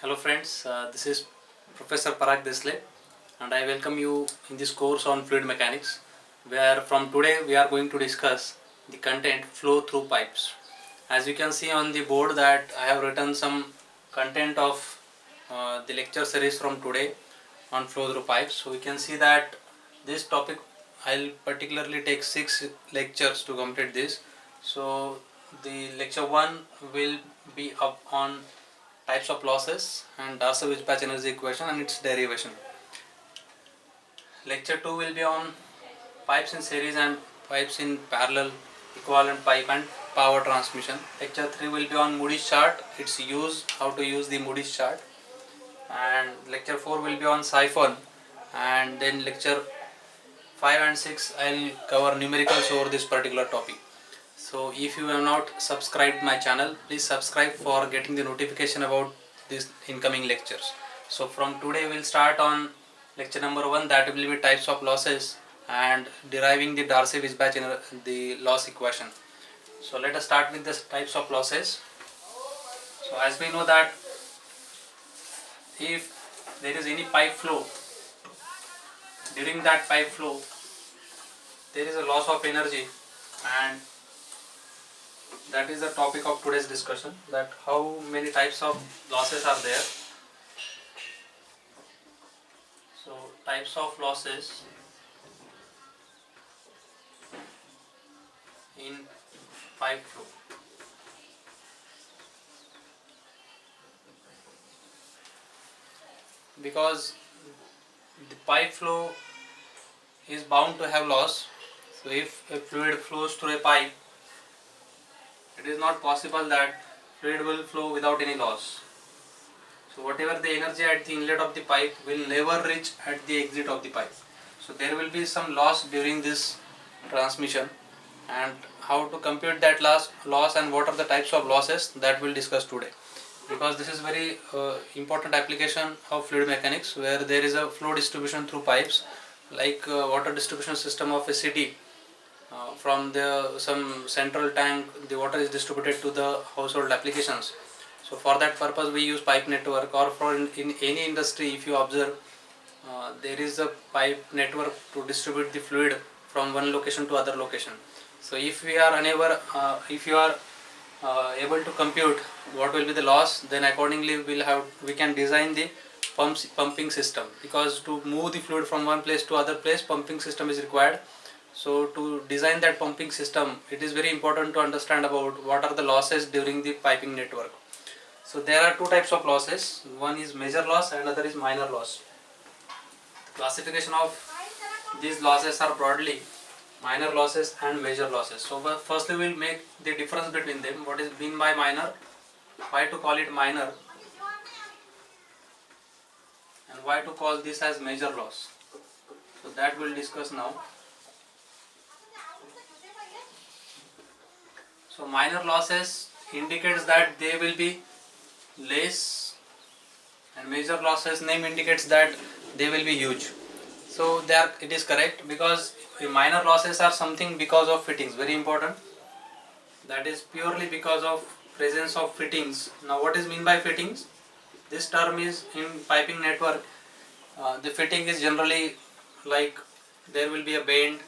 Hello friends, this is Professor Parag Desle and I welcome you in this course on fluid mechanics, where from today we are going to discuss the content flow through pipes. As you can see on the board that I have written some content of the lecture series from today on flow through pipes. So we can see that this topic I'll particularly take 6 lectures to complete this. So the lecture 1 will be up on types of losses and Darcy-Weisbach energy equation and its derivation. Lecture 2 will be on pipes in series and pipes in parallel, equivalent pipe and power transmission. Lecture 3 will be on Moody's chart, its use, how to use the Moody's chart. And lecture 4 will be on siphon, and then lecture 5 and 6 I'll cover numericals over this particular topic. So if you have not subscribed my channel, please subscribe for getting the notification about these incoming lectures. So from today we'll start on lecture number 1, that will be types of losses and deriving the Darcy-Weisbach the loss equation. So let us start with the types of losses. So as we know that if there is any pipe flow, during that pipe flow there is a loss of energy, and that is the topic of today's discussion, that how many types of losses are there. So types of losses in pipe flow. Because the pipe flow is bound to have loss, so if a fluid flows through a pipe, it is not possible that fluid will flow without any loss. So whatever the energy at the inlet of the pipe will never reach at the exit of the pipe. So there will be some loss during this transmission, and how to compute that loss and what are the types of losses, that we'll discuss today. Because this is very important application of fluid mechanics, where there is a flow distribution through pipes, like water distribution system of a city. From some central tank, the water is distributed to the household applications. So for that purpose we use pipe network, or for in any industry, if you observe, there is a pipe network to distribute the fluid from one location to other location. So if we are unable, if you are able to compute what will be the loss, then accordingly we can design the pumping system, because to move the fluid from one place to other place, pumping system is required. So to design that pumping system, it is very important to understand about what are the losses during the piping network. So there are two types of losses, one is major loss and other is minor loss. The classification of these losses are broadly minor losses and major losses. So firstly we will make the difference between them, what is meant by minor, why to call it minor, and why to call this as major loss. So that we'll discuss now. So minor losses indicates that they will be less, and major losses name indicates that they will be huge. So there it is correct, because minor losses are something because of fittings, very important. That is purely because of presence of fittings. Now what is mean by fittings? This term is in piping network. The fitting is generally like there will be a bend,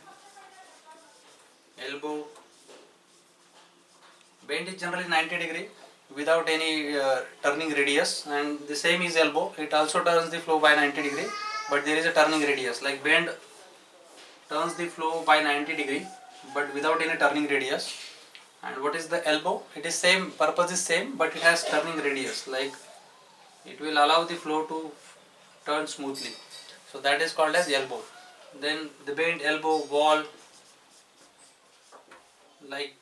elbow. Bend is generally 90 degree without any turning radius, and the same is elbow. It also turns the flow by 90 degree, but there is a turning radius. Like bend turns the flow by 90 degree but without any turning radius. And what is the elbow? It is same, purpose is same, but it has turning radius, like it will allow the flow to turn smoothly. So that is called as elbow. Then the bend, elbow, wall, like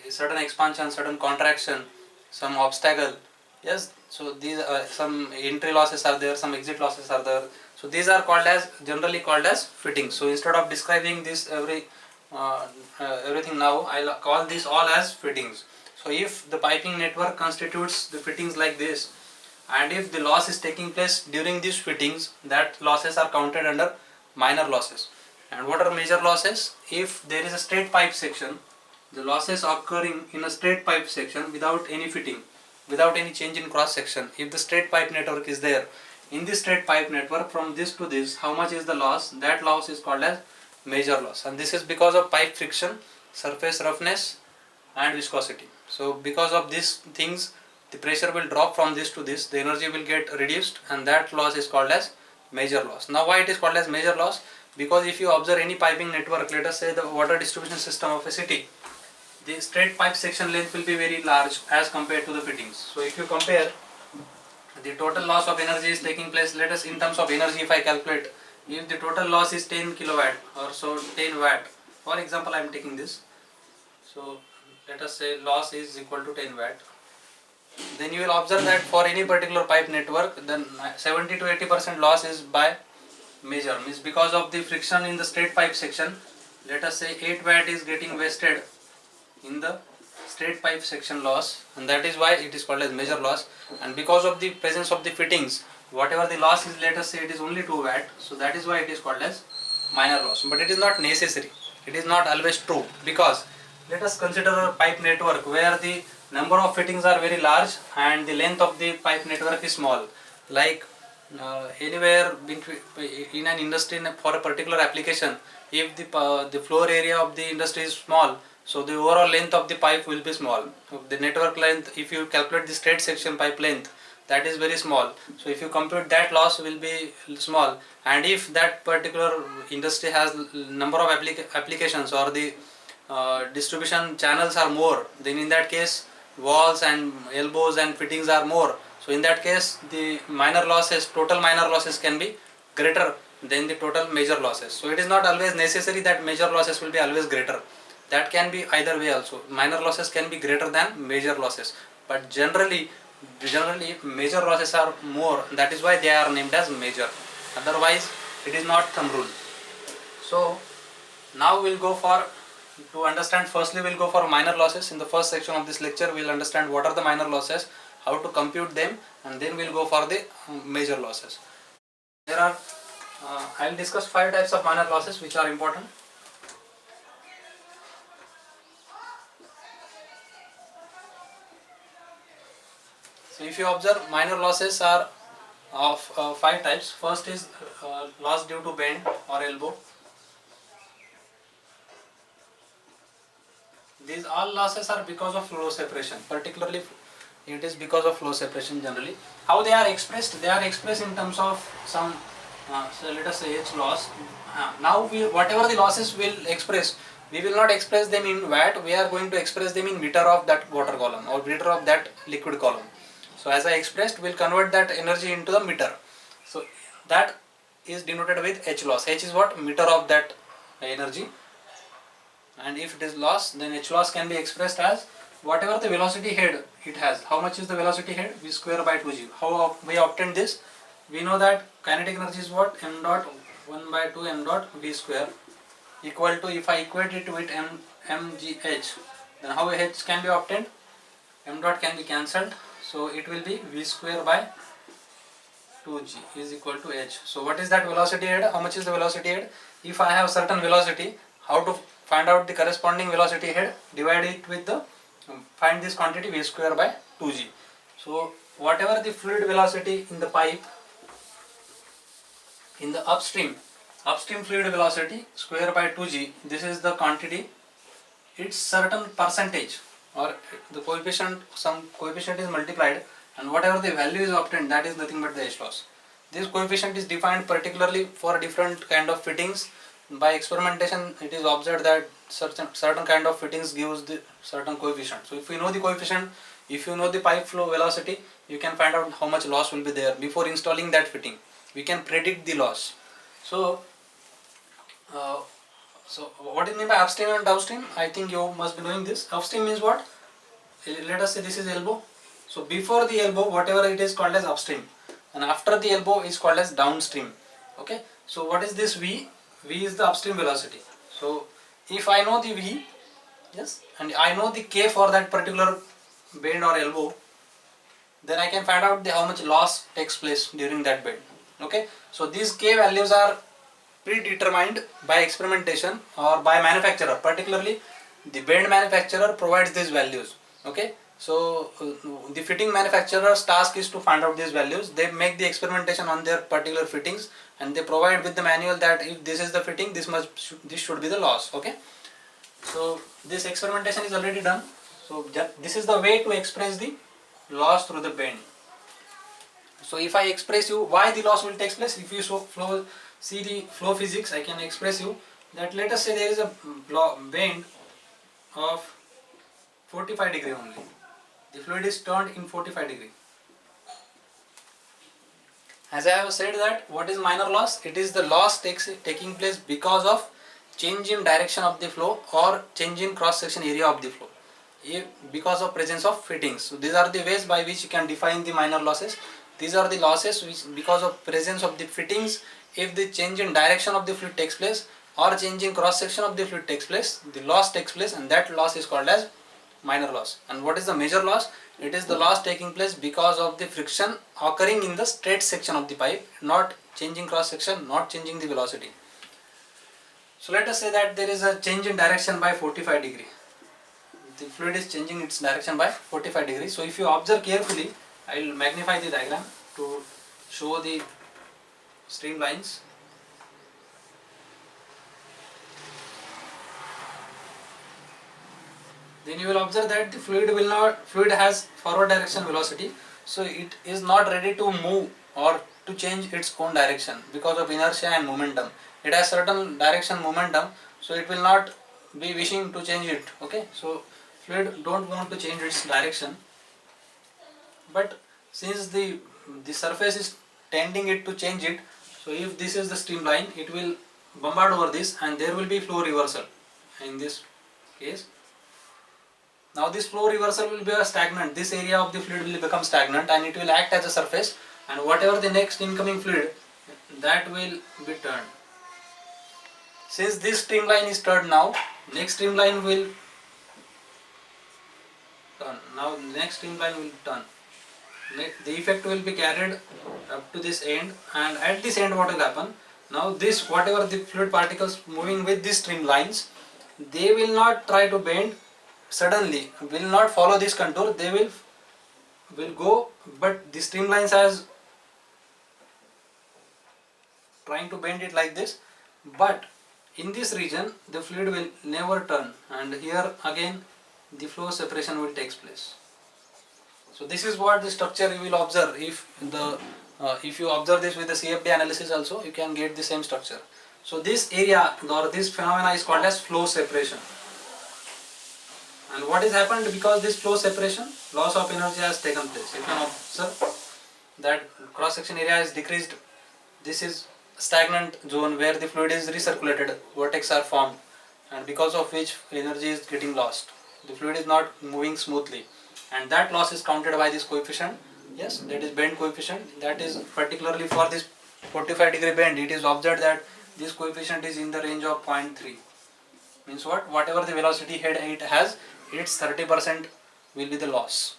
sudden expansion, sudden contraction, some obstacle. Yes, so these some entry losses are there, some exit losses are there. So these are called as, generally called as fittings. So instead of describing this everything now, I'll call these all as fittings. So if the piping network constitutes the fittings like this, and if the loss is taking place during these fittings, that losses are counted under minor losses. And what are major losses? If there is a straight pipe section, the losses occurring in a straight pipe section without any fitting, without any change in cross section. If the straight pipe network is there, in this straight pipe network from this to this, how much is the loss? That loss is called as major loss, and this is because of pipe friction, surface roughness and viscosity. So because of these things, the pressure will drop from this to this, the energy will get reduced, and that loss is called as major loss. Now why it is called as major loss? Because if you observe any piping network, let us say the water distribution system of a city, the straight pipe section length will be very large as compared to the fittings. So if you compare, the total loss of energy is taking place, let us in terms of energy if I calculate, if the total loss is 10 kilowatt or so 10 watt, for example I am taking this, so let us say loss is equal to 10 watt, then you will observe that for any particular pipe network, then 70 to 80% loss is by major, means because of the friction in the straight pipe section, let us say 8 watt is getting wasted in the straight pipe section loss, and that is why it is called as major loss. And because of the presence of the fittings, whatever the loss is, let us say it is only 2 watt, so that is why it is called as minor loss. But it is not necessary, it is not always true, because let us consider a pipe network where the number of fittings are very large and the length of the pipe network is small, like anywhere in an industry for a particular application, if the floor area of the industry is small, so the overall length of the pipe will be small. The network length, if you calculate the straight section pipe length, that is very small, so if you compute that loss will be small. And if that particular industry has number of applications, or the distribution channels are more, then in that case walls and elbows and fittings are more, so in that case the minor losses, total minor losses can be greater than the total major losses. So it is not always necessary that major losses will be always greater, that can be either way also, minor losses can be greater than major losses, but generally major losses are more, that is why they are named as major, otherwise it is not thumb rule. So now we'll go for, to understand, firstly we'll go for minor losses. In the first section of this lecture we'll understand what are the minor losses, how to compute them, and then we'll go for the major losses. There are I'll discuss 5 types of minor losses which are important. So if you observe, minor losses are of 5 types. First is loss due to bend or elbow. These all losses are because of flow separation, particularly it is because of flow separation generally. How they are expressed? They are expressed in terms of some, so let us say H loss. Now whatever the losses will express, we will not express them in watt, we are going to express them in meter of that water column or meter of that liquid column. So as I expressed, we will convert that energy into the meter. So that is denoted with H loss. H is what? Meter of that energy. And if it is loss, then H loss can be expressed as whatever the velocity head it has. How much is the velocity head? V square by 2g. How we obtain this? We know that kinetic energy is what? M dot 1 by 2 m dot v square equal to, if I equate it with mgh, then how h can be obtained? M dot can be cancelled, so it will be v square by 2g is equal to h. So what is that velocity head? How much is the velocity head? If I have certain velocity, how to find out the corresponding velocity head? Divide it with the, find this quantity v square by 2g. So whatever the fluid velocity in the pipe, in the upstream fluid velocity square by 2g, this is the quantity, its certain percentage or the coefficient, some coefficient is multiplied, and whatever the value is obtained, that is nothing but the H loss. This coefficient is defined particularly for different kind of fittings. By experimentation it is observed that certain kind of fittings gives the certain coefficient. So if you know the coefficient, if you know the pipe flow velocity, you can find out how much loss will be there. Before installing that fitting, we can predict the loss. So so what is meant by upstream and downstream? I think you must be knowing this. Upstream means what? Let us say this is elbow. So before the elbow, whatever it is called as upstream, and after the elbow is called as downstream. Okay. So what is this V? V is the upstream velocity. So if I know the V, yes, and I know the K for that particular bend or elbow, then I can find out how much loss takes place during that bend. Okay. So these K values are predetermined by experimentation or by manufacturer. Particularly the bend manufacturer provides these values. Okay. So the fitting manufacturer's task is to find out these values. They make the experimentation on their particular fittings, and they provide with the manual that if this is the fitting, this should be the loss. Okay. So this experimentation is already done. So this is the way to express the loss through the bend. So if I express you why the loss will take place, if you see the flow physics, I can express you that let us say there is a bend of 45 degree only. The fluid is turned in 45 degree. As I have said that what is minor loss? It is the loss taking place because of change in direction of the flow or change in cross section area of the flow, because of presence of fittings. So these are the ways by which you can define the minor losses. These are the losses which because of presence of the fittings, if the change in direction of the fluid takes place or change in cross section of the fluid takes place, the loss takes place, and that loss is called as minor loss. And what is the major loss? It is the loss taking place because of the friction occurring in the straight section of the pipe, not changing cross section, not changing the velocity. So let us say that there is a change in direction by 45 degree. The fluid is changing its direction by 45 degrees. So if you observe carefully, I will magnify the diagram to show the streamlines. Then you will observe that the fluid has forward direction velocity, so it is not ready to move or to change its own direction because of inertia and momentum. It has certain direction momentum, so it will not be wishing to change it. Okay, so fluid don't want to change its direction, but since the surface is tending it to change it, so if this is the streamline, it will bombard over this and there will be flow reversal in this case. Now this flow reversal will be a stagnant. This area of the fluid will become stagnant and it will act as a surface, and whatever the next incoming fluid, that will be turned. Since this streamline is turned now, next streamline will turn. Now next streamline will turn. The effect will be carried up to this end, and at this end what will happen? Now this whatever the fluid particles moving with these streamlines, they will not try to bend suddenly, will not follow this contour, they will go, but the streamlines as trying to bend it like this, but in this region the fluid will never turn, and here again the flow separation will take place. So this is what the structure you will observe. If you observe this with the CFD analysis also, you can get the same structure. So this area or this phenomena is called as flow separation. And what has happened because this flow separation, loss of energy has taken place. You can observe that cross section area is decreased. This is stagnant zone where the fluid is recirculated, vortex are formed, and because of which energy is getting lost. The fluid is not moving smoothly, and that loss is counted by this coefficient. Yes, that is bend coefficient. That is particularly for this 45 degree bend. It is observed that this coefficient is in the range of 0.3. Means what? Whatever the velocity head it has, its 30% will be the loss.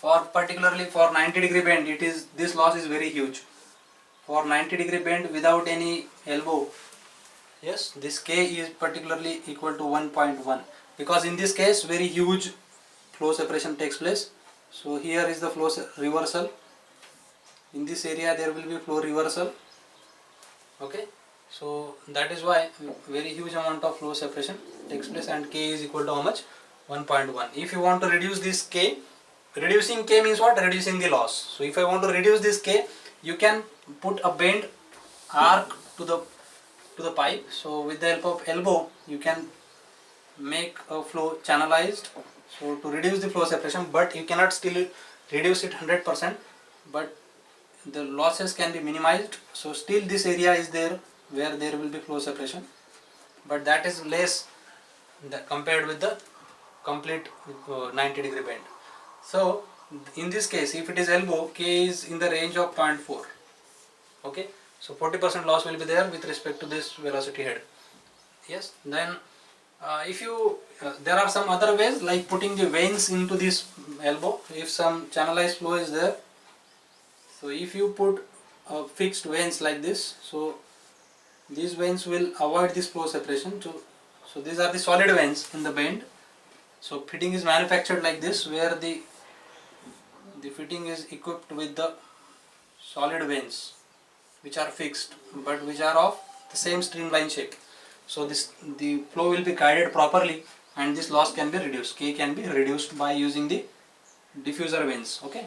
Particularly for 90 degree bend, this loss is very huge. For 90 degree bend without any elbow, yes, this K is particularly equal to 1.1, because in this case very huge flow separation takes place. So here is the flow reversal. In this area there will be flow reversal. Okay, so that is why very huge amount of flow separation takes place, and K is equal to how much? 1.1. If you want to reduce this K, reducing K means what? Reducing the loss. So if I want to reduce this K, you can put a bend arc to the pipe. So with the help of elbow you can make a flow channelized, so to reduce the flow separation, but you cannot still reduce it 100%, but the losses can be minimized. So still this area is there where there will be flow separation, but that is less compared with the complete 90 degree bend. So in this case, if it is elbow, K is in the range of 0.4. Okay, so 40% loss will be there with respect to this velocity head. Yes, then if you there are some other ways like putting the vanes into this elbow. If some channelized flow is there, so if you put fixed vanes like this, so these vanes will avoid this flow separation. So these are the solid vanes in the bend. So fitting is manufactured like this, where the fitting is equipped with the solid vanes which are fixed but which are of the same streamline shape. So the flow will be guided properly and this loss can be reduced. K can be reduced by using the diffuser vanes. Okay.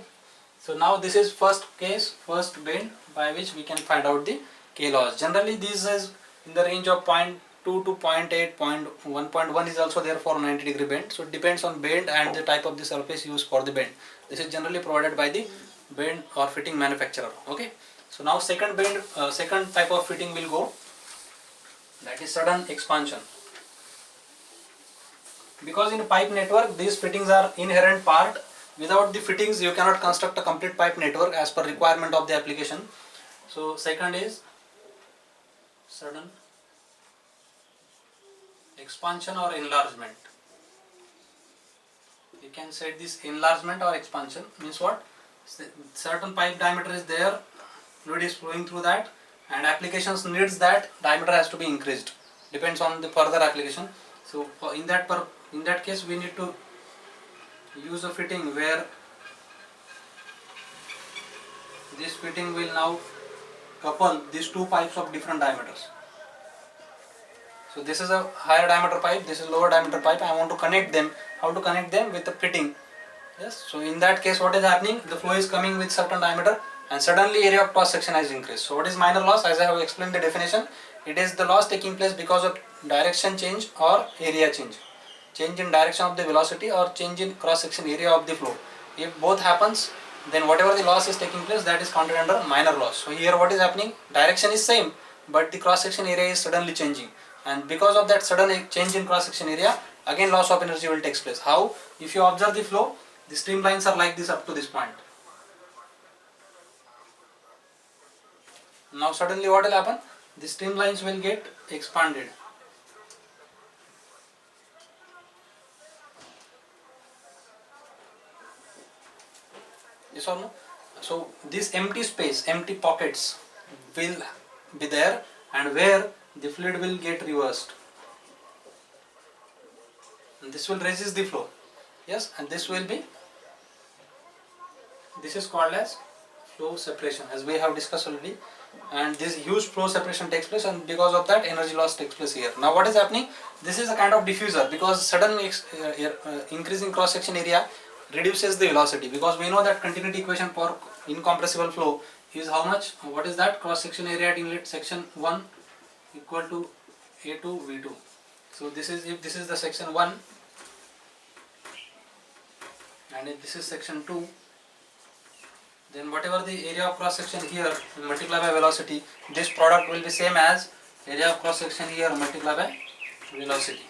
So now this is first case, first bend by which we can find out the K loss. Generally this is in the range of 0.2 to 0.8, 1.1 is also there for 90-degree bend. So it depends on bend and the type of the surface used for the bend. This is generally provided by the bend or fitting manufacturer. Okay. So now second bend, second type of fitting will go, that is sudden expansion. Because in pipe network these fittings are inherent part. Without the fittings you cannot construct a complete pipe network as per requirement of the application. So second is sudden expansion or enlargement. You can say this enlargement or expansion means what? Certain pipe diameter is there, fluid is flowing through that, and applications needs that diameter has to be increased. Depends on the further application. So in that case we need to use a fitting where this fitting will now couple these two pipes of different diameters. So this is a higher diameter pipe, this is lower diameter pipe. I want to connect them. How to connect them? With the fitting. Yes. So in that case what is happening? The flow is coming with certain diameter and suddenly area of cross section has increased. So what is minor loss? As I have explained the definition, it is the loss taking place because of direction change or area change. Change in direction of the velocity or change in cross section area of the flow. If both happens, then whatever the loss is taking place, that is counted under minor loss. So here what is happening? Direction is same but the cross section area is suddenly changing, and because of that sudden change in cross section area, again loss of energy will take place. How? If you observe the flow, the streamlines are like this up to this point. Now suddenly what will happen? The streamlines will get expanded. Yes or no? So this empty space, empty pockets will be there, and where the fluid will get reversed. And this will resist the flow. Yes, and this is called as flow separation, as we have discussed already. And this huge flow separation takes place, and because of that energy loss takes place here. Now what is happening? This is a kind of diffuser, because sudden increase in cross section area reduces the velocity, because we know that continuity equation for incompressible flow is how much? What is that? Cross section area at inlet section 1 equal to A2 V2. So this is, if this is the section 1 and if this is section 2, then whatever the area of cross section here multiplied by velocity, this product will be same as area of cross section here multiplied by velocity.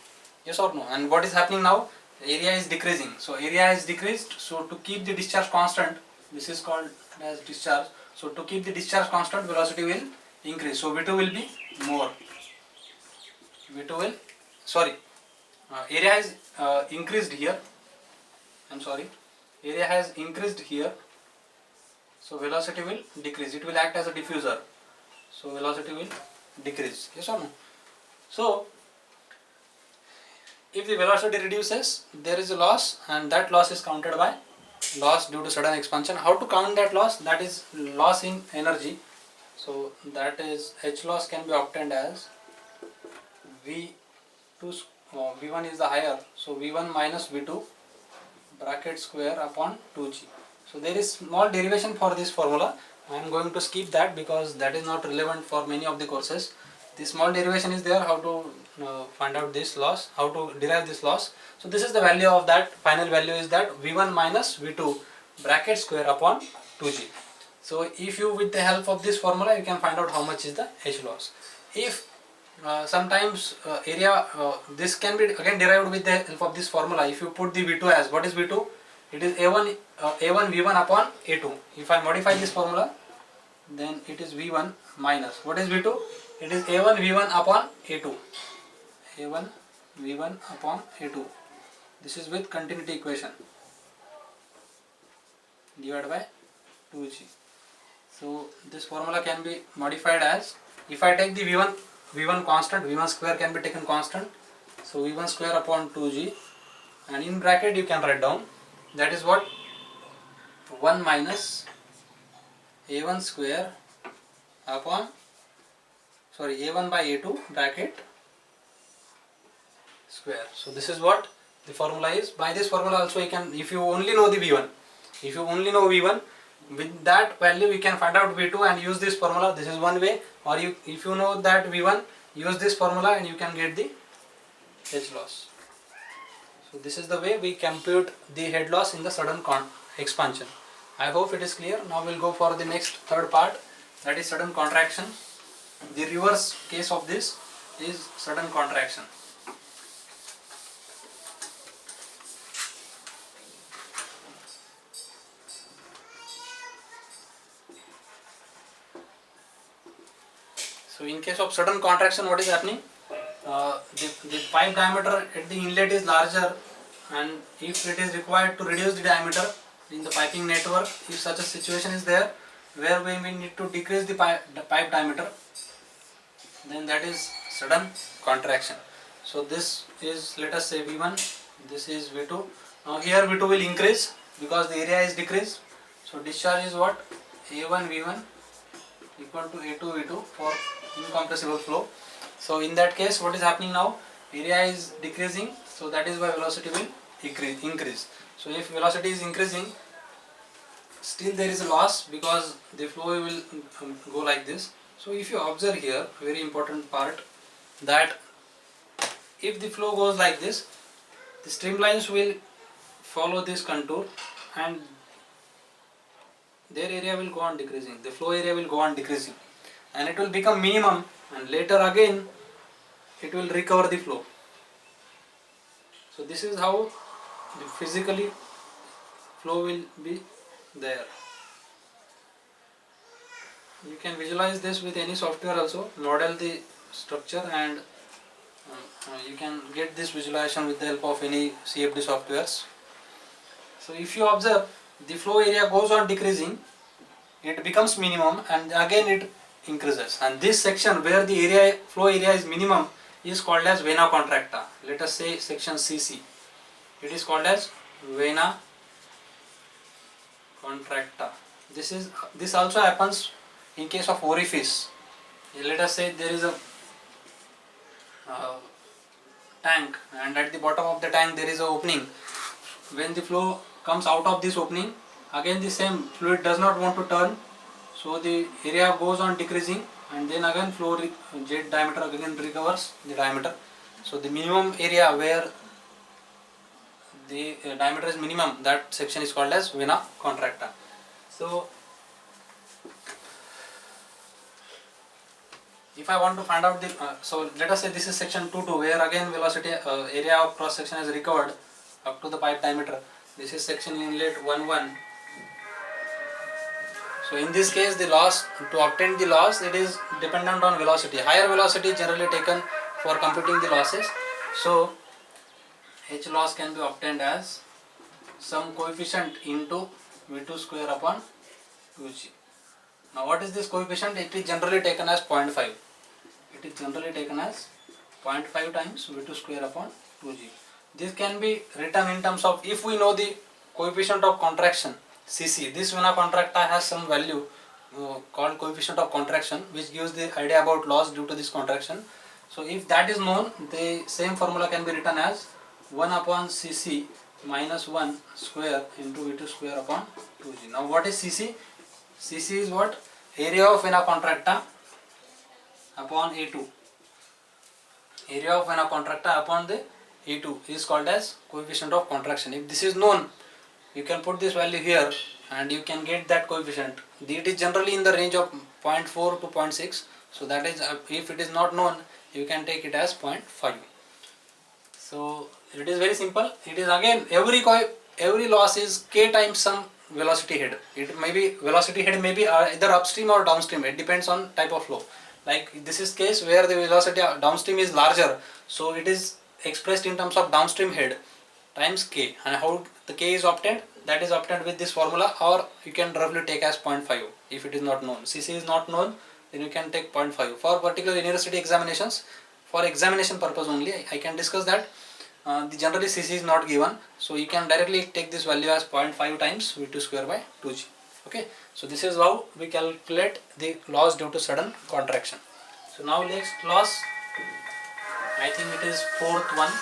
Yes or no? And what is happening now? Area is decreasing. So area is decreased. So to keep the discharge constant, this is called as discharge. So to keep the discharge constant, velocity will increase. So V2 will be more. V2 will, area is increased here. Area has increased here. So velocity will decrease. It will act as a diffuser. So velocity will decrease. Yes or no? So if the velocity reduces, there is a loss, and that loss is counted by loss due to sudden expansion. How to count that loss? That is loss in energy. So that is H loss can be obtained as V2, V1 is the higher. So V1 minus V2 bracket square upon 2G. So there is small derivation for this formula. I am going to skip that because that is not relevant for many of the courses. The small derivation is there, how to find out this loss, how to derive this loss. So this is the value of that, final value is that V1 minus V2 bracket square upon 2G. So if you, with the help of this formula, you can find out how much is the H loss. If sometimes area, this can be again derived with the help of this formula. If you put the V2 as, what is V2? It is A1 V1 upon A2. If I modify this formula, then it is V1 minus, what is V2? It is A1 V1 upon A2. A1 V1 upon A2. This is with continuity equation divided by 2G. So this formula can be modified as, if I take the V1 constant, V1 square can be taken constant. So V1 square upon 2G and in bracket you can write down, that is what, 1 minus a1 square upon, sorry, a1 by a2 bracket square. So this is what the formula is. By this formula also you can, if you only know the v1, if you only know v1, with that value you can find out v2 and use this formula. This is one way. Or you, if you know that v1, use this formula and you can get the H loss. So this is the way we compute the head loss in the sudden expansion. I hope it is clear. Now we'll go for the next third part, that is sudden contraction. The reverse case of this is sudden contraction. So in case of sudden contraction, what is happening? The pipe diameter at the inlet is larger, and if it is required to reduce the diameter in the piping network, if such a situation is there where we need to decrease the pipe diameter, then that is sudden contraction. So this is, let us say, V1, this is V2. Now here V2 will increase because the area is decreased. So discharge is what? A1 V1 equal to A2 V2 for incompressible flow. So in that case, what is happening now? Area is decreasing, so that is why velocity will increase. So if velocity is increasing, still there is a loss because the flow will go like this. So if you observe here, very important part, that if the flow goes like this, the streamlines will follow this contour and their area will go on decreasing, the flow area will go on decreasing, and it will become minimum, and later again it will recover the flow. So this is how the physically flow will be there. You can visualize this with any software also, model the structure, and you can get this visualization with the help of any CFD softwares. So if you observe, the flow area goes on decreasing, it becomes minimum, and again it increases, and this section where the area, flow area is minimum, is called as vena contracta. Let us say section CC, it is called as vena contracta. This also happens in case of orifice. Let us say there is a tank, and at the bottom of the tank there is an opening. When the flow comes out of this opening, again the same fluid does not want to turn, so the area goes on decreasing, and then again flow jet diameter again recovers the diameter. So the minimum area where the diameter is minimum, that section is called as vena contracta. So if I want to find out the, so let us say this is section 2-2, where again velocity area of cross section is recovered up to the pipe diameter. This is section inlet 1-1. So in this case, the loss, to obtain the loss, it is dependent on velocity. Higher velocity is generally taken for computing the losses. So H loss can be obtained as some coefficient into V2 square upon 2G. Now what is this coefficient? It is generally taken as 0.5. It is generally taken as 0.5 times V2 square upon 2G. This can be written in terms of, if we know the coefficient of contraction Cc, this vena contracta has some value called coefficient of contraction, which gives the idea about loss due to this contraction. So if that is known, the same formula can be written as 1 upon Cc minus 1 square into V2 square upon 2G. Now what is Cc? Cc is what? Area of vena contracta upon A2. Area of vena contracta upon the A2 is called as coefficient of contraction. If this is known, you can put this value here and you can get that coefficient. It is generally in the range of 0.4 to 0.6. So that is, if it is not known, you can take it as 0.5. So it is very simple. It is again, every loss is k times some velocity head. It may be, velocity head may be either upstream or downstream. It depends on type of flow. Like this is case where the velocity downstream is larger, so it is expressed in terms of downstream head times k. And how the k is obtained? That is obtained with this formula, or you can roughly take as 0.5 if it is not known. Cc is not known, then you can take 0.5. For particular university examinations, for examination purpose only, I can discuss that generally Cc is not given, so you can directly take this value as 0.5 times V2 square by 2g. Okay, so this is how we calculate the loss due to sudden contraction. So now next loss, I think it is fourth one.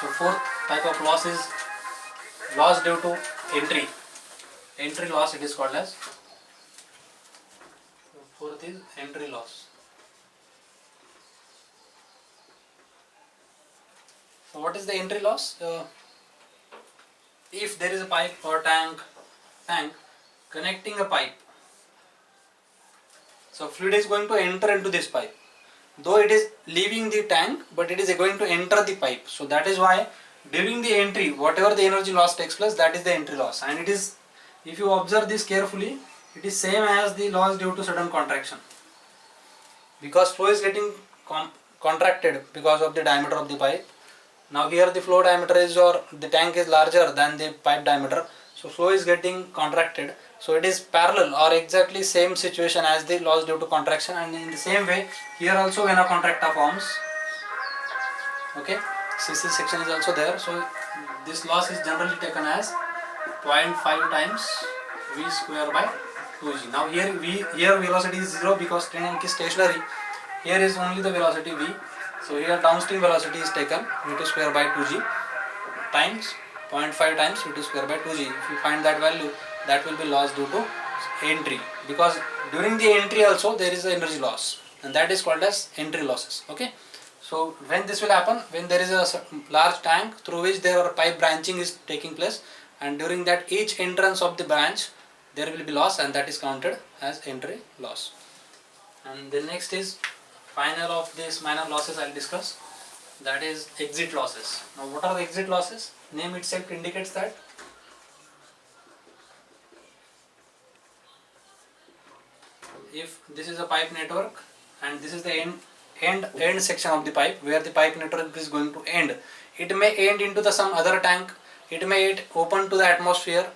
So fourth type of loss is loss due to entry loss, it is called as. Fourth is entry loss. So what is the entry loss? If there is a pipe or tank connecting a pipe, so fluid is going to enter into this pipe, though it is leaving the tank, but it is going to enter the pipe. So that is why during the entry, whatever the energy loss takes place, that is the entry loss. And it is, if you observe this carefully, it is same as the loss due to sudden contraction, because flow is getting contracted because of the diameter of the pipe. Now here the flow diameter is, or the tank is larger than the pipe diameter, so flow is getting contracted. So it is parallel or exactly same situation as the loss due to contraction. And in the same way here also, when a contractor forms, okay, CC section is also there, so this loss is generally taken as 0.5 times V square by 2g. Now here velocity is 0 because tank is stationary. Here is only the velocity V. So here downstream velocity is taken V2 square by 2g times 0.5 times V2 square by 2g. If you find that value, that will be loss due to entry, because during the entry also there is a energy loss, and that is called as entry losses. Okay, so when this will happen, when there is a large tank through which there are pipe branching is taking place, and during that each entrance of the branch there will be loss, and that is counted as entry loss. And the next is final of these minor losses I will discuss, that is exit losses. Now what are the exit losses? Name itself indicates that. If this is a pipe network and this is the end section of the pipe where the pipe network is going to end, it may end into the some other tank, it may open to the atmosphere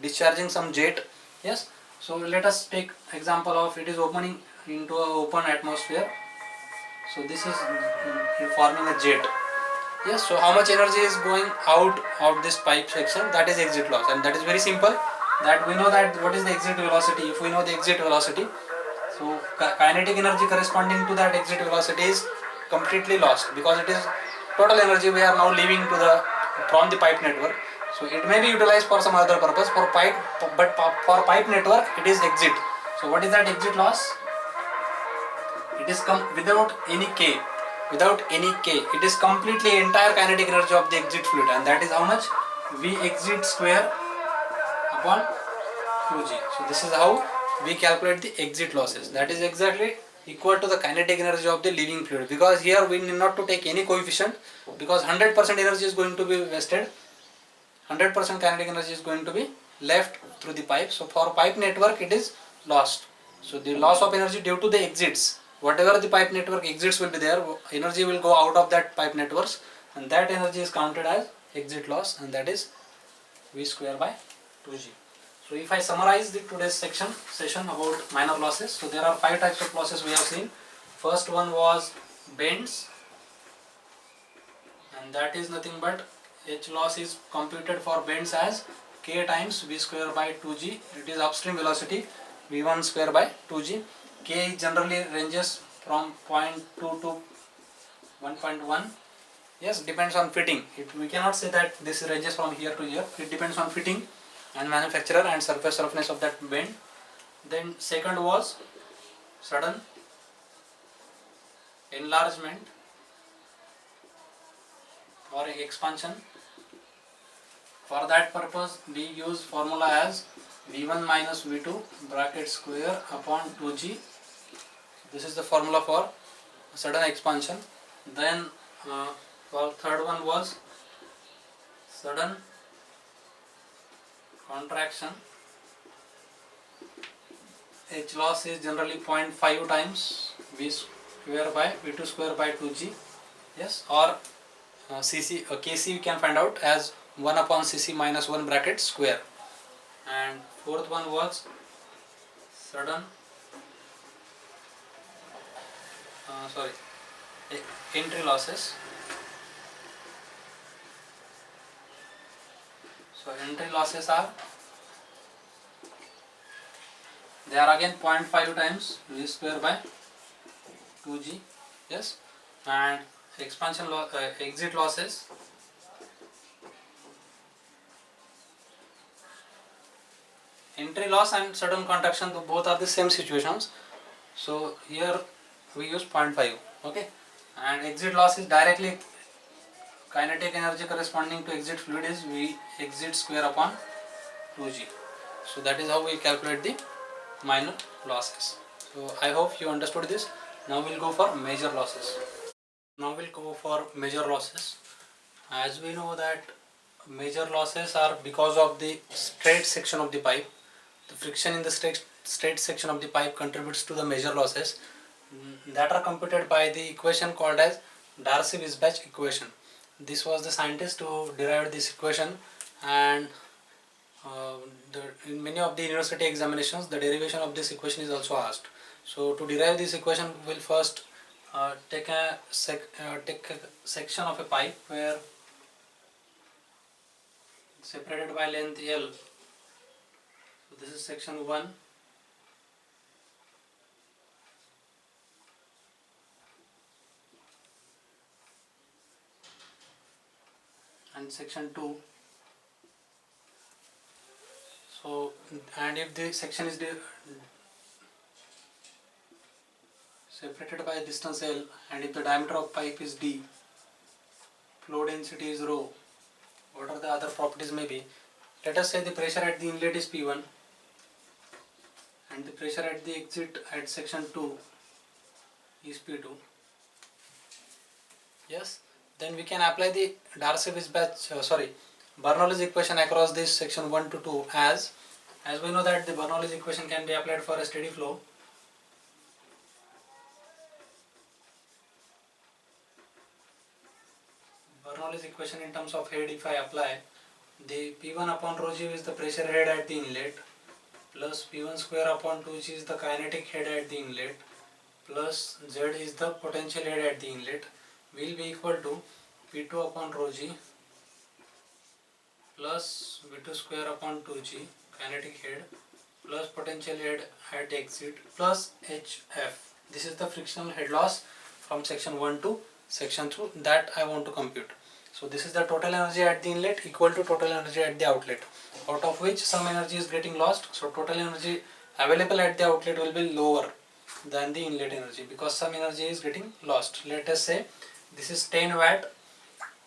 discharging some jet. Yes, so let us take example of it is opening into an open atmosphere. So this is forming a jet. Yes, so how much energy is going out of this pipe section, that is exit loss. And that is very simple, that we know that what is the exit velocity. If we know the exit velocity, so kinetic energy corresponding to that exit velocity is completely lost, because it is total energy we are now leaving to the from the pipe network. So it may be utilized for some other purpose for pipe, but for pipe network it is exit. So what is that exit loss? It is without any K. It is completely entire kinetic energy of the exit fluid, and that is how much? V exit square upon 2g. So this is how we calculate the exit losses. That is exactly equal to the kinetic energy of the leaving fluid, because here we need not to take any coefficient, because 100% energy is going to be wasted, 100% kinetic energy is going to be left through the pipe. So for pipe network it is lost. So the loss of energy due to the exits, whatever the pipe network exits will be there, energy will go out of that pipe networks, and that energy is counted as exit loss, and that is V square by 2g. So if I summarize the today's session about minor losses, so there are 5 types of losses we have seen. First one was bends, and that is nothing but H loss is computed for bends as K times V square by 2g. It is upstream velocity V1 square by 2g. K generally ranges from 0.2 to 1.1. Yes, depends on fitting. We cannot say that this ranges from here to here. It depends on fitting and manufacturer and surface roughness of that bend. Then second was sudden enlargement or expansion. For that purpose we use formula as V1 minus V2 bracket square upon 2g. This is the formula for sudden expansion. Then for third one was sudden contraction. H loss is generally 0.5 times V square by V2 square by 2g. Yes, or Cc Kc you can find out as 1 upon Cc minus 1 bracket square. And fourth one was sudden entry losses. So entry losses are, they are again 0.5 times V square by 2G, yes, and exit losses, entry loss and sudden contraction, both are the same situations. So here we use 0.5, okay, and exit loss is directly kinetic energy corresponding to exit fluid is V exit square upon 2G. So that is how we calculate the minor losses. So I hope you understood this. Now we'll go for major losses. Now we'll go for major losses. As we know that major losses are because of the straight section of the pipe. The friction in the straight section of the pipe contributes to the major losses that are computed by the equation called as Darcy-Weisbach equation. This was the scientist who derived this equation, and uh, in many of the university examinations the derivation of this equation is also asked. So to derive this equation, we will first take a section of a pipe where separated by length L. So this is section 1. And section 2. So, and if the section is separated by a distance L, and if the diameter of pipe is D, flow density is rho, what are the other properties may be? Let us say the pressure at the inlet is P1 and the pressure at the exit at section 2 is P2. Yes, then we can apply the Darcy-Weisbach, Bernoulli's equation across this section 1 to 2 as we know that the Bernoulli's equation can be applied for a steady flow. Bernoulli's equation in terms of head, if I apply, the P1 upon rho g is the pressure head at the inlet, plus P1 square upon 2g is the kinetic head at the inlet, plus Z is the potential head at the inlet, will be equal to P2 upon rho g plus V2 square upon 2g kinetic head plus potential head at exit plus HF. This is the frictional head loss from section 1 to section 2 that I want to compute. So this is the total energy at the inlet equal to total energy at the outlet, out of which some energy is getting lost. So total energy available at the outlet will be lower than the inlet energy because some energy is getting lost. Let us say this is 10 watt,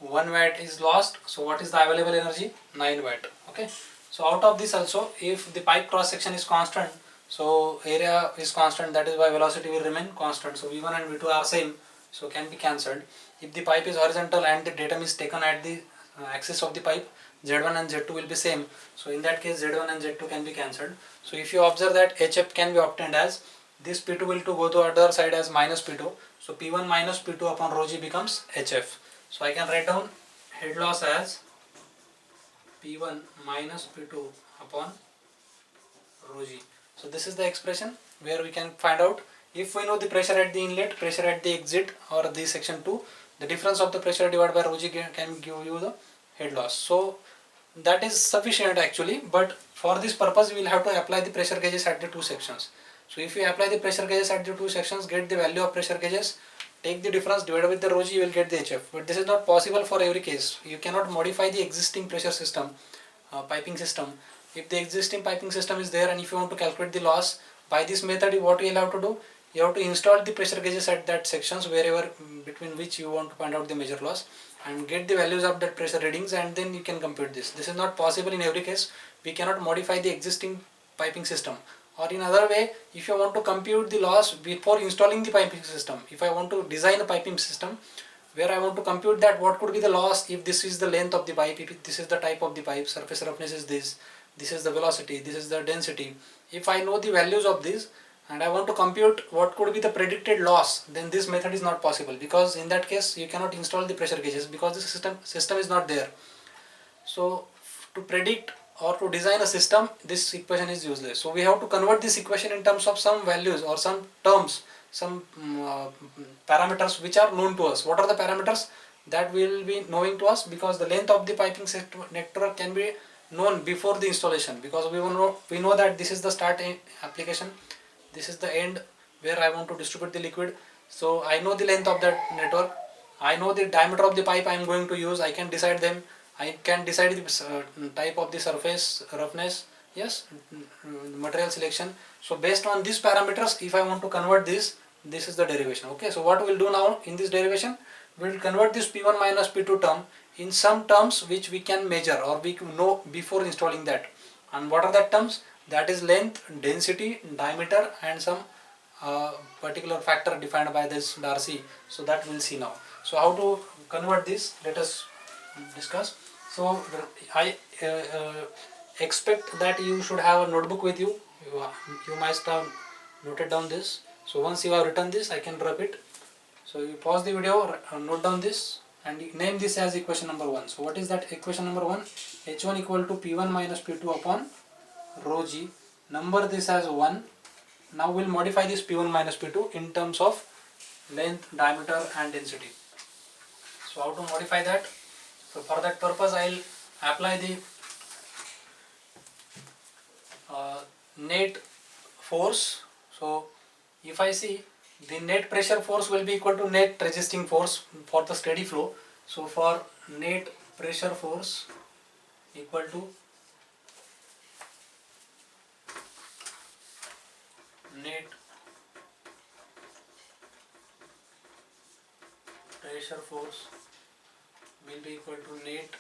1 watt is lost, so what is the available energy? 9 watt. Okay, so out of this also, if the pipe cross section is constant, so area is constant, that is why velocity will remain constant. So V1 and V2 are same, so can be cancelled. If the pipe is horizontal and the datum is taken at the axis of the pipe, Z1 and Z2 will be same, so in that case Z1 and Z2 can be cancelled. So if you observe that HF can be obtained as this P2 will to go to other side as minus P2, so P1 minus P2 upon rho g becomes HF. So I can write down head loss as P1 minus P2 upon rho g. So this is the expression where we can find out if we know the pressure at the inlet, pressure at the exit or the section 2, the difference of the pressure divided by rho g can give you the head loss. So that is sufficient actually, but for this purpose we will have to apply the pressure gauges at the two sections. So if you apply the pressure gauges at the two sections, get the value of pressure gauges, take the difference divided with the rho g, you will get the HF. But this is not possible for every case. You cannot modify the existing pressure system, piping system. If the existing piping system is there and if you want to calculate the loss, by this method what you will have to do, you have to install the pressure gauges at that sections wherever between which you want to find out the major loss and get the values of that pressure readings, and then you can compute this. This is not possible in every case. We cannot modify the existing piping system. Or in other way, if you want to compute the loss before installing the piping system, if I want to design a piping system where I want to compute that what could be the loss if this is the length of the pipe, if this is the type of the pipe, surface roughness is this is the velocity, this is the density. If I know the values of this and I want to compute what could be the predicted loss, then this method is not possible, because in that case you cannot install the pressure gauges because the system is not there. So to predict or to design a system, this equation is useless. So we have to convert this equation in terms of some values or some terms, some parameters which are known to us. What are the parameters that we will be knowing to us? Because the length of the piping network can be known before the installation, because we know that this is the start application, this is the end where I want to distribute the liquid. So I know the length of that network, I know the diameter of the pipe I am going to use, I can decide them, I can decide the type of the surface roughness, yes, material selection. So based on these parameters, if I want to convert this is the derivation. Okay, so what we'll do now in this derivation, we'll convert this P1 minus P2 term in some terms which we can measure or we know before installing that. And what are that terms? That is length, density, diameter, and some particular factor defined by this Darcy. So that we'll see now. So how to convert this, let us discuss. So I expect that you should have a notebook with you. You must have noted down this. So once you have written this, I can rub it. So you pause the video, note down this, and name this as equation number 1. So what is that equation number 1? H1 equal to P1 minus P2 upon rho G. Number this as 1. Now we'll modify this P1 minus P2 in terms of length, diameter, and density. So how to modify that? So for that purpose, I'll apply the net force. So if I see, the net pressure force will be equal to net resisting force for the steady flow. So for net pressure force equal to net pressure force will be equal to net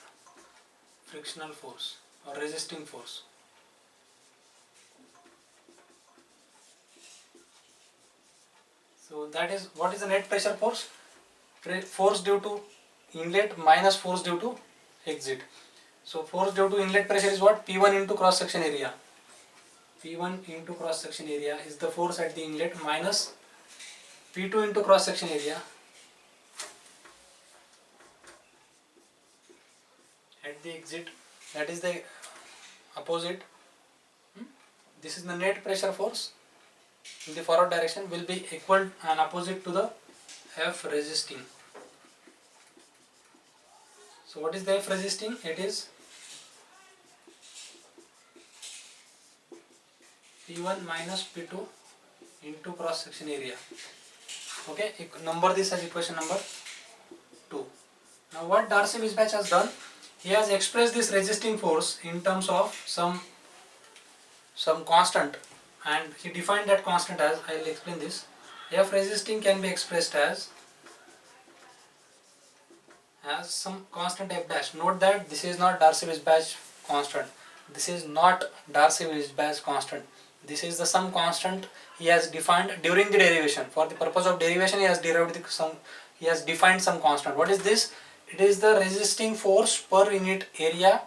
frictional force or resisting force. So that is, what is the net pressure force? Force due to inlet minus force due to exit. So force due to inlet pressure is what? P1 into cross section area. P1 into cross section area is the force at the inlet minus P2 into cross section area at the exit. That is the opposite. This is the net pressure force in the forward direction will be equal and opposite to the F resisting. So what is the F resisting? It is P1 minus P2 into cross section area. Okay, number this as equation number 2. Now what Darcy-Weisbach has done, he has expressed this resisting force in terms of some constant, and he defined that constant as, I will explain this. F resisting can be expressed as some constant F dash. Note that this is not Darcy-Weisbach constant. This is not Darcy-Weisbach constant. This is the some constant he has defined during the derivation. For the purpose of derivation, he has defined some constant. What is this? It is the resisting force per unit area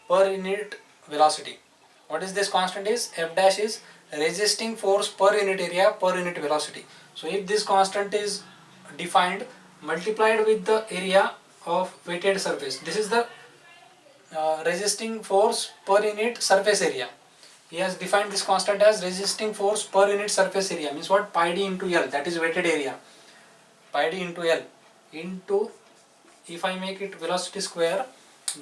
per unit velocity. What is this constant is? F dash is resisting force per unit area per unit velocity. So if this constant is defined multiplied with the area of weighted surface, this is the resisting force per unit surface area. He has defined this constant as resisting force per unit surface area, means what? Pi d into L, that is weighted area. Pi d into L into, if I make it velocity square,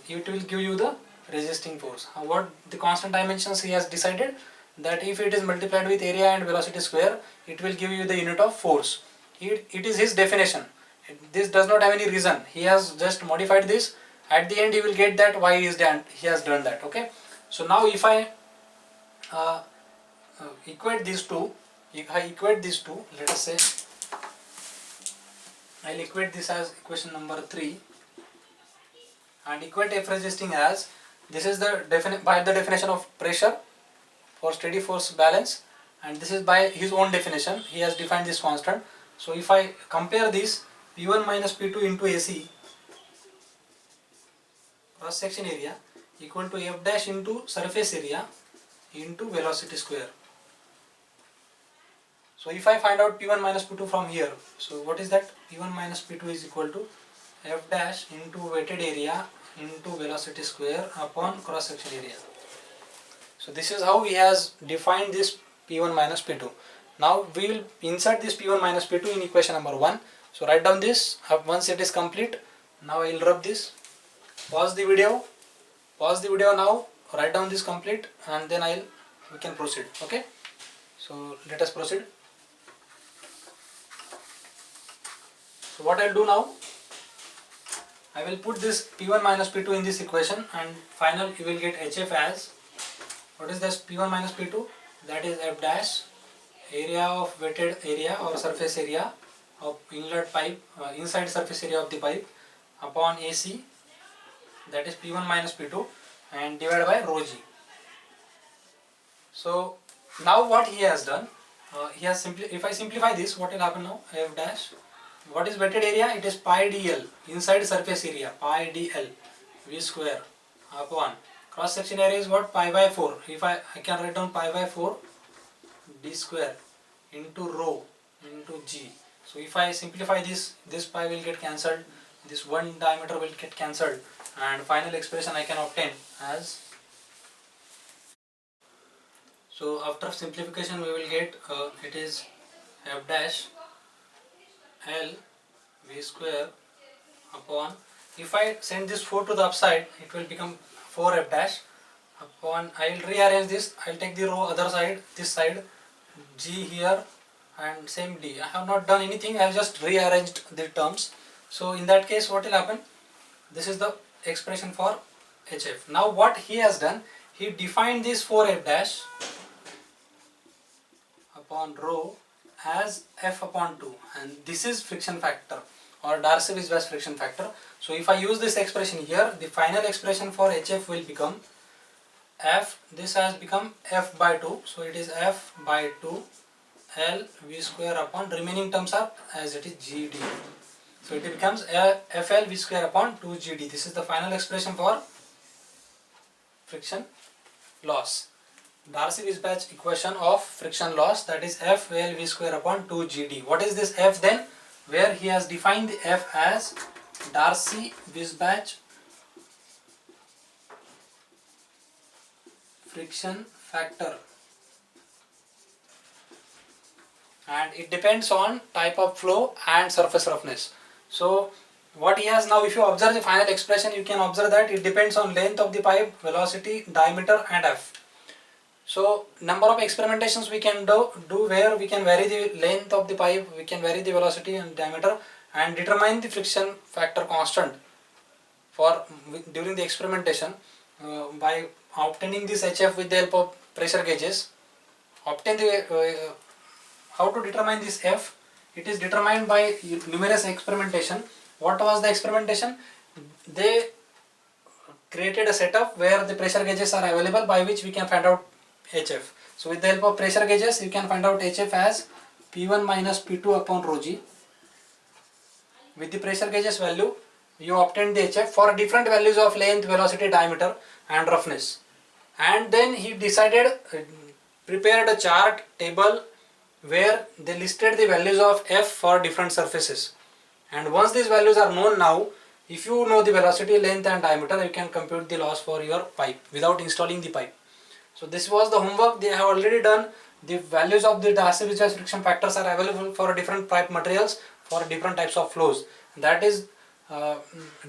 it will give you the resisting force. What the constant dimensions he has decided, that if it is multiplied with area and velocity square, it will give you the unit of force. It is his definition. This does not have any reason. He has just modified this. At the end, he will get that why he has done that. Okay. So now if I equate these two, let us say I'll equate this as equation number 3 and equate F resisting as, this is the by the definition of pressure for steady force balance, and this is by his own definition. He has defined this constant. So if I compare this P1 minus P2 into AC cross section area equal to F dash into surface area into velocity square. So if I find out P1 minus P2 from here, so what is that? P1 minus P2 is equal to F dash into weighted area into velocity square upon cross section area. So this is how he has defined this P1 minus P2. Now we will insert this P1 minus P2 in equation number 1. So write down this once it is complete. Now I will rub this. Pause the video. pause the video now, write down this complete, and then we can proceed. Okay, so let us proceed. So what I'll do now, I will put this P1 minus P2 in this equation, and final you will get HF as, what is this P1 minus P2? That is F dash, area of wetted area or surface area of inlet pipe, inside surface area of the pipe, upon AC, that is P1 minus P2, and divided by rho g. So now what he has done, if I simplify this, what will happen now? F dash, what is wetted area? It is pi dl, inside surface area, pi dl, v square upon cross section area is what? Pi by 4. If I can write down pi by 4 d square into rho into g. So if I simplify this pi will get cancelled, this one diameter will get cancelled, and final expression I can obtain as, so after simplification we will get it is f dash L v square upon, if I send this 4 to the upside, it will become 4f dash upon, I will rearrange this, I will take the row other side, this side, g here and same d. I have not done anything, I have just rearranged the terms. So in that case what will happen? This is the expression for HF. Now what he has done, he defined this 4f dash upon rho as f upon 2, and this is friction factor or Darcy-Weisbach friction factor. So if I use this expression here, the final expression for HF will become f, this has become f by 2, so it is f by 2 L v square upon, remaining terms are as it is GD. So it becomes FL v square upon 2 GD. This is the final expression for friction loss. Darcy-Weisbach equation of friction loss, that is FL v square upon 2 GD. What is this F then? Where he has defined the F as Darcy-Weisbach friction factor, and it depends on type of flow and surface roughness. So what he has now, if you observe the final expression, you can observe that it depends on length of the pipe, velocity, diameter and F. So number of experimentations we can do where we can vary the length of the pipe, we can vary the velocity and diameter and determine the friction factor constant for during the experimentation by obtaining this HF with the help of pressure gauges. Obtain the how to determine this F? It is determined by numerous experimentation. What was the experimentation? They created a setup where the pressure gauges are available by which we can find out HF. So with the help of pressure gauges you can find out HF as P1 minus P2 upon rho g. With the pressure gauges value you obtain the HF for different values of length, velocity, diameter and roughness. And then he decided, prepared a chart table where they listed the values of F for different surfaces. And once these values are known now, if you know the velocity, length and diameter, you can compute the loss for your pipe without installing the pipe. So this was the homework they have already done. The values of the Darcy-Weisbach friction factors are available for different pipe materials for different types of flows. That is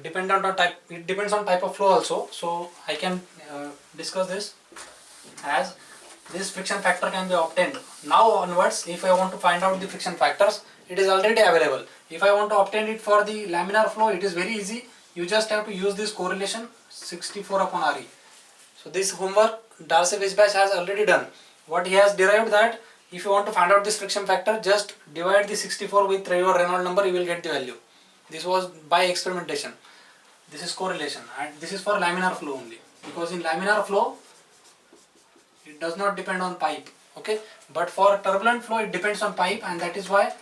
dependent on type. It depends on type of flow also. So I can discuss this as this friction factor can be obtained. Now onwards, if I want to find out the friction factors, it is already available. If I want to obtain it for the laminar flow, it is very easy. You just have to use this correlation 64 upon Re. So this homework Darcy-Weisbach has already done. What he has derived that if you want to find out this friction factor, just divide the 64 with your Reynolds number, you will get the value. This was by experimentation. This is correlation, and this is for laminar flow only, because in laminar flow it does not depend on pipe, okay, but for turbulent flow it depends on pipe, and that is why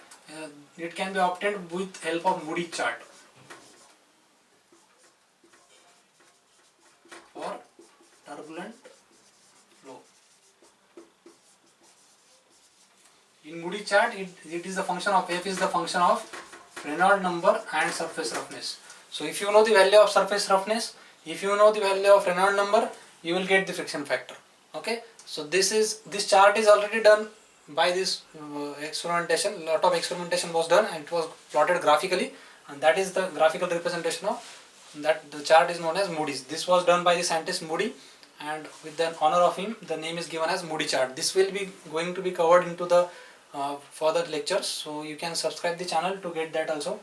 it can be obtained with help of Moody chart. For turbulent flow, in Moody chart it is the function of F is the function of Reynolds number and surface roughness. So if you know the value of surface roughness, if you know the value of Reynolds number, you will get the friction factor. Okay, so this chart is already done by this experimentation. Lot of experimentation was done and it was plotted graphically, and that is the graphical representation of that the chart is known as Moody's. This was done by the scientist Moody, and with the honor of him, the name is given as Moody chart. This will be going to be covered into the further lectures, so you can subscribe the channel to get that also.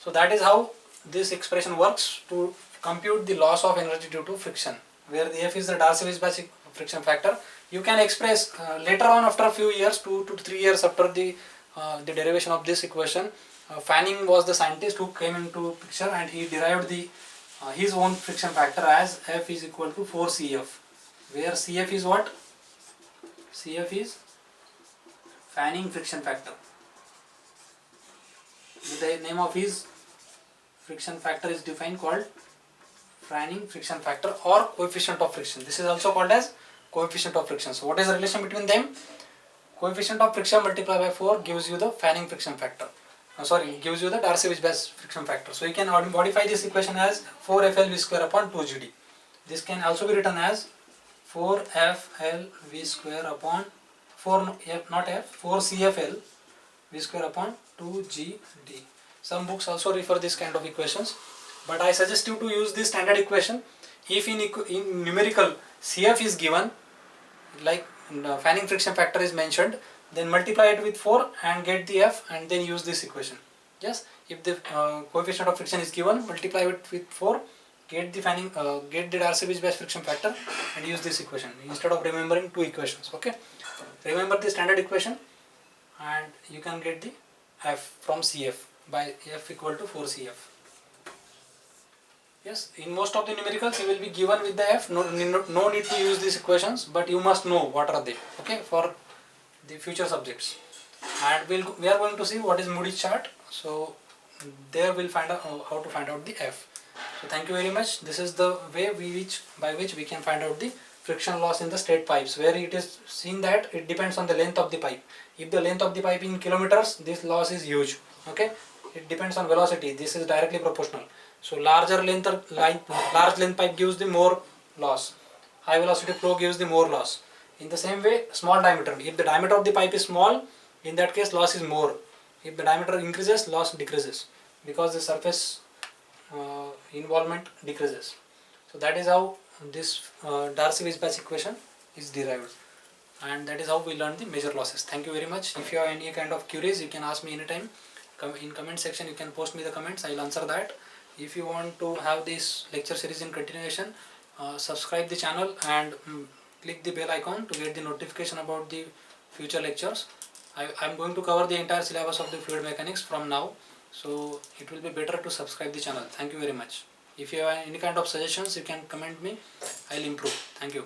So that is how this expression works to compute the loss of energy due to friction, where the F is the Darcy-Weisbach friction factor. You can express later on, after a few years, 2 to 3 years after the derivation of this equation. Fanning was the scientist who came into picture, and he derived the his own friction factor as F is equal to 4CF, where CF is what? CF is Fanning friction factor. The name of his friction factor is defined called Fanning friction factor or coefficient of friction. This is also called as coefficient of friction. So what is the relation between them? Coefficient of friction multiplied by 4 gives you the Fanning friction factor. Gives you the Darcy-Weisbach friction factor. So you can modify this equation as 4FL square upon 2GD. This can also be written as 4FL square upon 4CFL square upon 2GD. Some books also refer this kind of equations, but I suggest you to use this standard equation. If in numerical CF is given, like Fanning friction factor is mentioned, then multiply it with 4 and get the F, and then use this equation. Yes, if the coefficient of friction is given, multiply it with 4, get the Darcy-Weisbach friction factor, and use this equation instead of remembering two equations. Okay, remember the standard equation, and you can get the F from CF by F equal to 4CF. Yes, in most of the numericals you will be given with the F. No need to use these equations, but you must know what are they. Okay, for the future subjects. And we are going to see what is Moody's chart. So there we'll find out how to find out the F. So thank you very much. This is the way by which we can find out the friction loss in the straight pipes, where it is seen that it depends on the length of the pipe. If the length of the pipe in kilometers, this loss is huge. Okay, it depends on velocity. This is directly proportional. So large length pipe gives the more loss. High velocity flow gives the more loss. In the same way, small diameter. If the diameter of the pipe is small, in that case loss is more. If the diameter increases, loss decreases, because the surface involvement decreases. So that is how this Darcy-Weisbach equation is derived, and that is how we learn the major losses. Thank you very much. If you have any kind of queries, you can ask me anytime. In comment section you can post me the comments, I will answer that. If you want to have this lecture series in continuation, subscribe the channel and click the bell icon to get the notification about the future lectures. I am going to cover the entire syllabus of the fluid mechanics from now, so it will be better to subscribe the channel. Thank you very much. If you have any kind of suggestions, you can comment me, I will improve. Thank you.